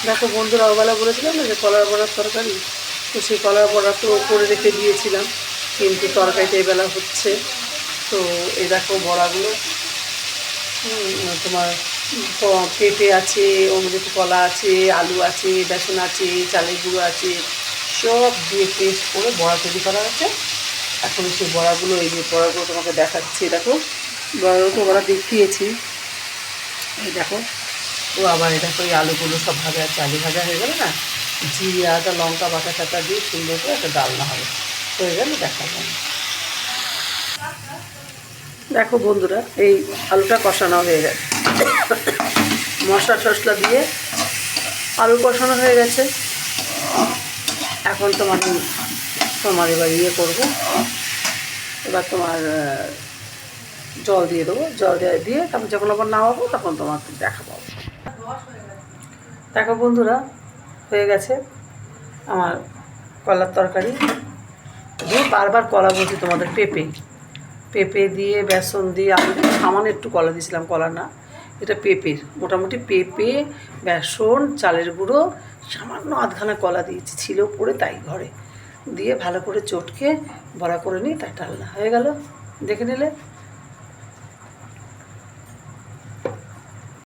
দেখো বন্ধুরা, ওবেলা বলেছিলাম না যে কলার বড়ার তরকারি, তো সেই কলার বড়া তো করে রেখে দিয়েছিলাম, কিন্তু তরকারিটা এবেলা হচ্ছে। তো এই দেখো বড়াগুলো, তোমার পেঁপে আছে, ওর মধ্যে কলা আছে, আলু আছে, বেসন আছে, চালের গুঁড়ো আছে, সব দিয়ে পেস্ট করে বড়া তৈরি করা হচ্ছে। এখন সেই বড়াগুলো, এই যে বড়াগুলো তোমাকে দেখাচ্ছি, দেখো বড়াগুলো তো বড়া দেখিয়েছি, এই দেখো। তো আবার এই দেখো এই আলুগুলো সব ভাজা আছে, আলু ভাজা হয়ে গেলে না, জিরে আদা লঙ্কা বাটা টাটা দিয়ে সুন্দর করে একটা ডালনা হবে, হয়ে গেলে দেখা যাবে। দেখো বন্ধুরা, এই আলুটা কষানো হয়ে গেছে, মশলা টশলা দিয়ে আলু কষানো হয়ে গেছে। এখন তোমার এবার ইয়ে করবো, এবার তোমার জল দিয়ে দেবো, জল দিয়ে তারপর যখন আবার নামাবো তখন তোমাকে দেখাবো। দেখো বন্ধুরা, হয়ে গেছে আমার কলার তরকারি। দিয়ে বারবার কলা বলছি তোমাদের, পেঁপে পেঁপে দিয়ে বেসন দিয়ে আলু দিয়ে সামান্য একটু কলা দিয়েছিলাম, কলা না, এটা পেঁপের, মোটামুটি পেঁপে বেসন চালের গুঁড়ো সামান্য আধখানা কলা দিয়েছি, ছিল পড়ে তাই ঘরে, দিয়ে ভালো করে চটকে বড়া করে নিই, তাই ডালনা হয়ে গেল, দেখে নিলে।